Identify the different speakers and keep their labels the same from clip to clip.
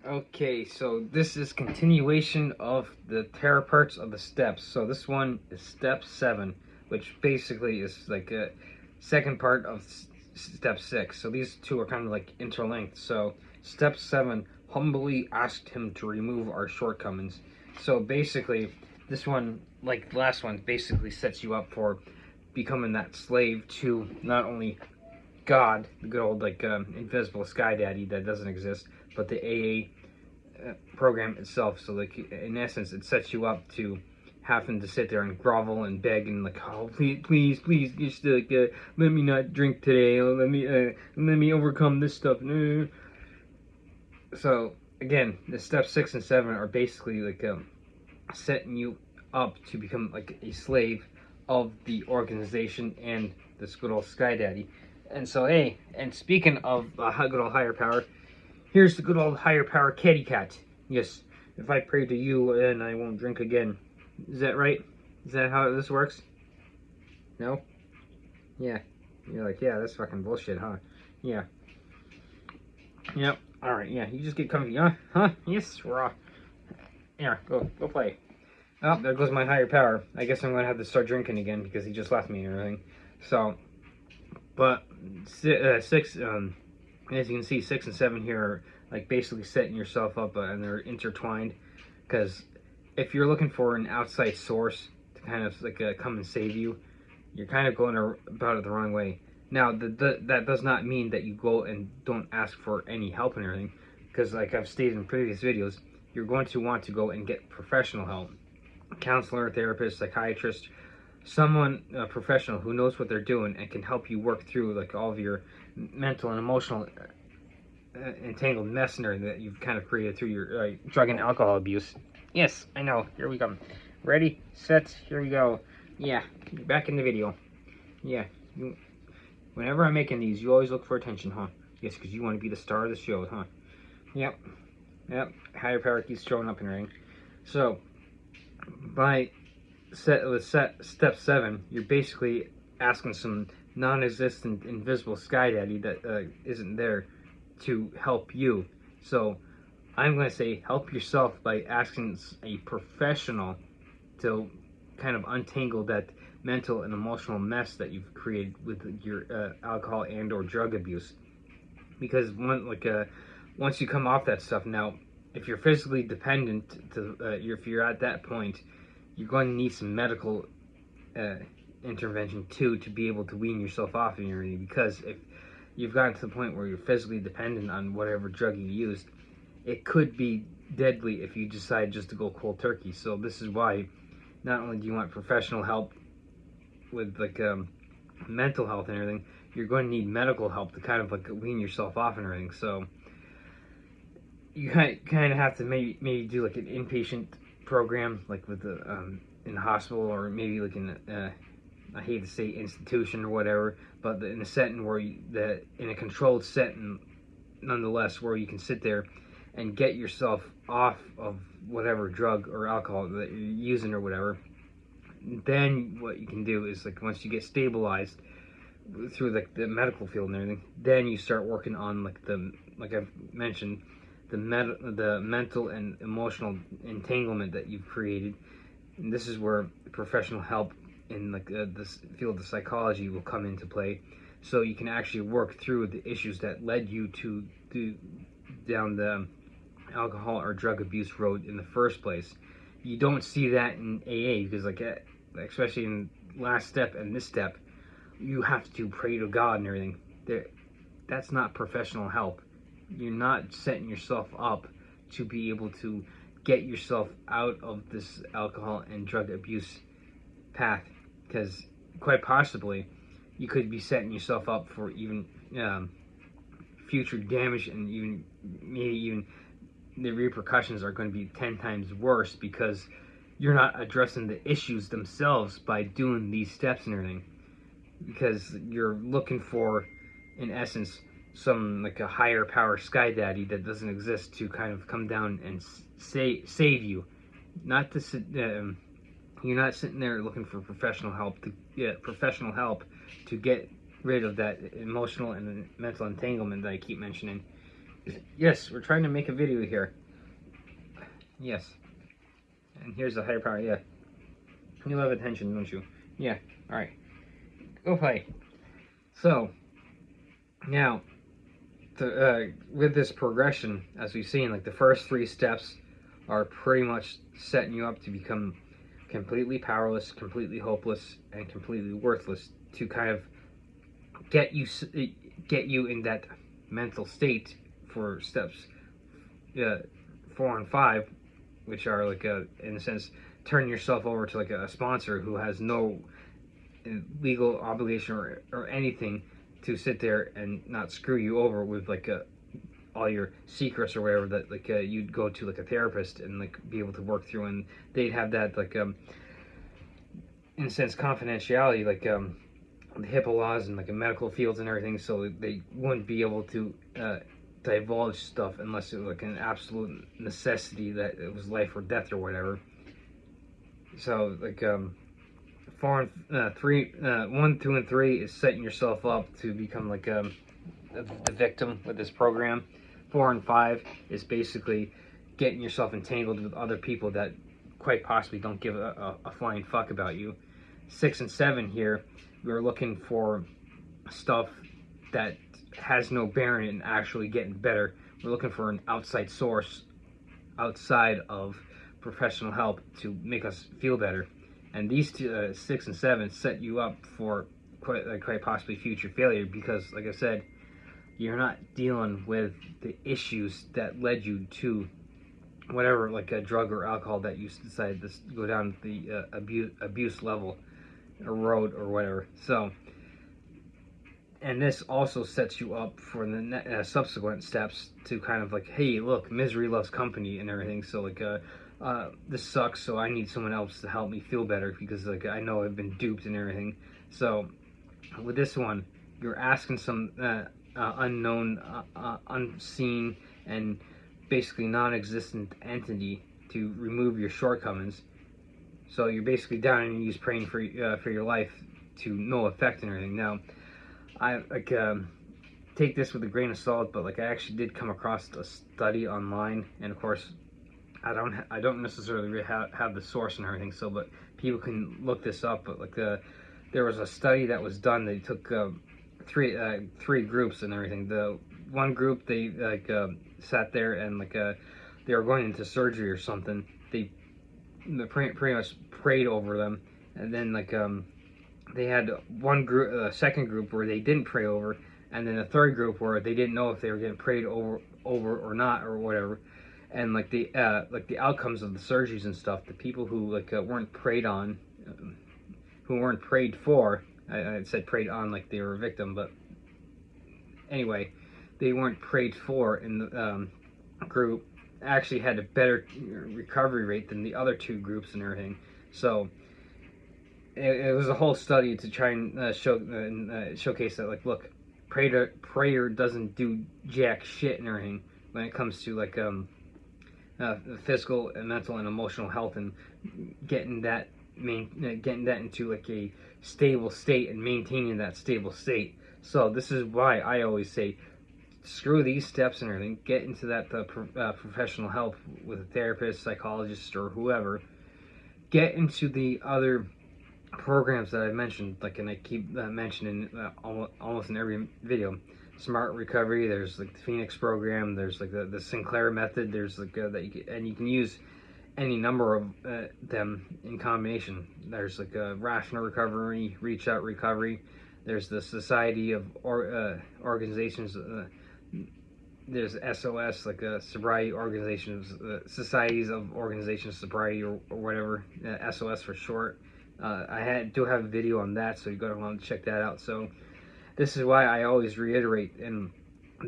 Speaker 1: Okay, so this is continuation of the terror parts of the steps. So this one is step 7, which basically is like a second part of step 6. So these two are kind of like interlinked. So step 7, humbly asked him to remove our shortcomings. So basically, this one, like the last one, basically sets you up for becoming that slave to not only God, the good old like invisible sky daddy that doesn't exist, but the AA program itself. So like in essence, it sets you up to having to sit there and grovel and beg and like, oh please, just let me not drink today. Let me overcome this stuff. So again, the steps 6 and 7 are basically like setting you up to become like a slave of the organization and this good old sky daddy. And so, hey, and speaking of good old higher power, here's the good old higher power kitty cat. Yes, if I pray to you, then I won't drink again. Is that right? Is that how this works? No? Yeah. You're like, yeah, that's fucking bullshit, huh? Yeah. Yep. Alright, yeah, you just get comfy, huh? Huh? Yes, raw. Yeah, go play. Oh, there goes my higher power. I guess I'm gonna have to start drinking again because he just left me and everything. So, but six, as you can see, 6 and 7 here are like basically setting yourself up, and they're intertwined. Because if you're looking for an outside source to kind of like come and save you, you're kind of going about it the wrong way. Now, that does not mean that you go and don't ask for any help and everything, because like I've stated in previous videos, you're going to want to go and get professional help, counselor, therapist, psychiatrist, someone professional who knows what they're doing and can help you work through like all of your mental and emotional entangled mess and everything that you've kind of created through your drug and alcohol abuse. Yes, I know. Here we come. Ready, set, here we go. Yeah, back in the video. Yeah, whenever I'm making these, you always look for attention, huh? Yes, because you want to be the star of the show, huh? Yep, yep. Higher power keeps showing up in ring. So, by step 7, you're basically asking some non-existent invisible sky daddy that isn't there to help you. So I'm going to say help yourself by asking a professional to kind of untangle that mental and emotional mess that you've created with your alcohol and or drug abuse. Because once you come off that stuff, now if you're physically dependent to if you're at that point, you're going to need some medical uh, intervention too to be able to wean yourself off of your, because if you've gotten to the point where you're physically dependent on whatever drug you used, it could be deadly if you decide just to go cold turkey. So this is why not only do you want professional help with like mental health and everything, you're going to need medical help to kind of like wean yourself off and everything. So you kind of have to maybe do like an inpatient program, like with the in the hospital, or maybe like in I hate to say institution or whatever, but in a setting where in a controlled setting, nonetheless, where you can sit there and get yourself off of whatever drug or alcohol that you're using or whatever. Then what you can do is like once you get stabilized through the medical field and everything, then you start working on like I've mentioned, the mental and emotional entanglement that you've created. And this is where professional help in like this field of psychology will come into play, so you can actually work through the issues that led you to down the alcohol or drug abuse road in the first place. You don't see that in AA because like especially in last step and this step, you have to pray to God and everything. That's not professional help. You're not setting yourself up to be able to get yourself out of this alcohol and drug abuse path, because quite possibly you could be setting yourself up for even future damage, and even maybe even the repercussions are going to be 10 times worse because you're not addressing the issues themselves by doing these steps and everything, because you're looking for, in essence, some like a higher power sky daddy that doesn't exist to kind of come down and save you. Not to sit, you're not sitting there looking for professional help to get rid of that emotional and mental entanglement that I keep mentioning. Yes, we're trying to make a video here. Yes. And here's the higher power, yeah. You love attention, don't you? Yeah, alright. Go play. So, now, with this progression, as we've seen, like the first 3 steps are pretty much setting you up to become completely powerless, completely hopeless, and completely worthless, to kind of get you in that mental state for steps 4 and 5, which are like in a sense, turn yourself over to like a sponsor who has no legal obligation or anything to sit there and not screw you over with like all your secrets or whatever, that like you'd go to like a therapist and like be able to work through, and they'd have that like in a sense confidentiality, like the HIPAA laws and like in medical fields and everything, so they wouldn't be able to divulge stuff unless it was like an absolute necessity, that it was life or death or whatever. So like 1, 2, and 3 is setting yourself up to become like the victim with this program. 4 and 5 is basically getting yourself entangled with other people that quite possibly don't give a flying fuck about you. 6 and 7 here, we're looking for stuff that has no bearing in actually getting better. We're looking for an outside source, outside of professional help, to make us feel better. And these two, 6 and 7, set you up for quite possibly future failure, because, like I said, you're not dealing with the issues that led you to whatever, like a drug or alcohol that you decided to go down the abuse level or road or whatever. So, and this also sets you up for the subsequent steps to kind of like, hey, look, misery loves company and everything. So like, this sucks, so I need someone else to help me feel better, because like I know I've been duped and everything. So with this one, you're asking some unknown, unseen, and basically non-existent entity to remove your shortcomings. So you're basically down on your knees praying for your life to no effect and everything. Now, I like take this with a grain of salt, but like I actually did come across a study online, and of course, I don't necessarily have the source and everything. So, but people can look this up. But like there was a study that was done. They took three groups and everything. The one group, they like sat there and like they were going into surgery or something. They pretty much prayed over them, and then like they had one group, second group where they didn't pray over, and then a third group where they didn't know if they were getting prayed over or not or whatever. And like the outcomes of the surgeries and stuff, the people who like weren't prayed on, who weren't prayed for, I said prayed on like they were a victim, but anyway, they weren't prayed for in the group, actually had a better recovery rate than the other two groups and everything. So it was a whole study to try and showcase that, like, look, prayer doesn't do jack shit and everything when it comes to like physical and mental and emotional health, and getting that into like a stable state and maintaining that stable state. So this is why I always say, screw these steps and everything. Get into that professional help with a therapist, psychologist, or whoever. Get into the other programs that I've mentioned, like, and I keep mentioning almost in every video. Smart Recovery. There's like the Phoenix program. There's like the Sinclair method. There's like and you can use any number of them in combination. There's like a Rational Recovery, Reach Out Recovery. There's the Society of Organizations. There's SOS, like a sobriety organizations, Societies of Organizations Sobriety, or whatever, SOS for short. I do have a video on that, so you're going to want to check that out. So this is why I always reiterate in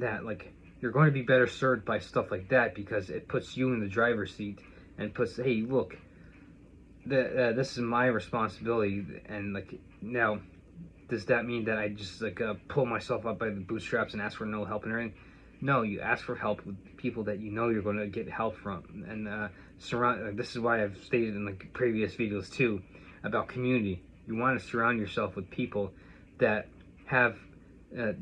Speaker 1: that, like, you're going to be better served by stuff like that, because it puts you in the driver's seat and puts, hey, look, this is my responsibility. And like, now, does that mean that I just like pull myself up by the bootstraps and ask for no help and everything? No, you ask for help with people that you know you're going to get help from, and surround. This is why I've stated in like previous videos too about community. You want to surround yourself with people that have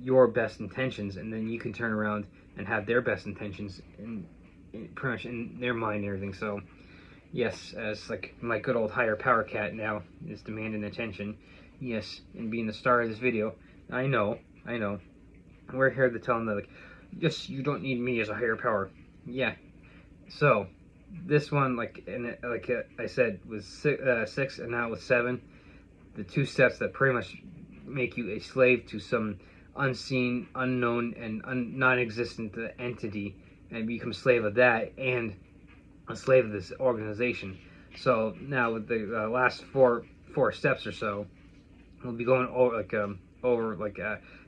Speaker 1: your best intentions, and then you can turn around and have their best intentions in pretty much in their mind and everything. So yes, as like my good old higher power cat now is demanding attention. Yes, and being the star of this video, I know. We're here to tell them that, like, yes, you don't need me as a higher power. Yeah. So this one, like, and like I said, was 6, and now with 7. The 2 steps that pretty much make you a slave to some unseen, unknown, and non-existent entity, and become a slave of that, and a slave of this organization. So now with the last four steps or so, we'll be going over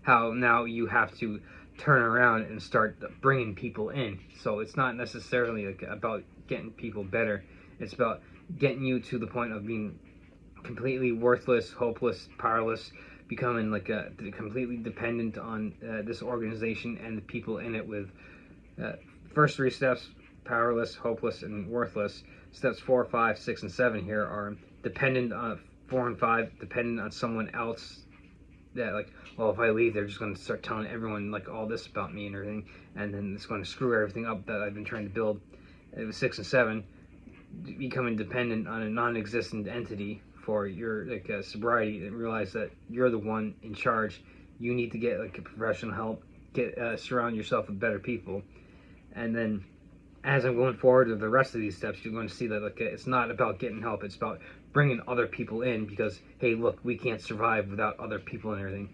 Speaker 1: how now you have to turn around and start bringing people in. So it's not necessarily like about getting people better. It's about getting you to the point of being completely worthless, hopeless, powerless, becoming like completely dependent on this organization and the people in it. With first 3 steps, powerless, hopeless, and worthless. Steps 4, 5, 6, and 7 here are dependent on 4 and 5, dependent on someone else. That, like, well, if I leave, they're just going to start telling everyone like all this about me and everything, and then it's going to screw everything up that I've been trying to build. It was 6 and 7, becoming dependent on a non-existent entity for your sobriety, and realize that you're the one in charge. You need to get like a professional help, get surround yourself with better people. And then as I'm going forward with the rest of these steps, you're going to see that, like, it's not about getting help. It's about bringing other people in, because, hey, look, we can't survive without other people and everything.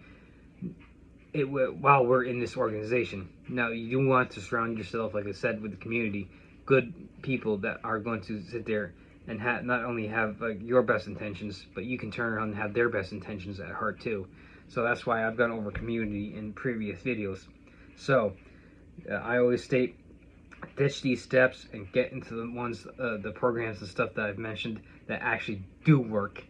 Speaker 1: While we're in this organization. Now, you do want to surround yourself, like I said, with the community, good people that are going to sit there and not only have your best intentions, but you can turn around and have their best intentions at heart too. So that's why I've gone over community in previous videos. So I always state, ditch these steps and get into the ones, the programs and stuff that I've mentioned that actually do work,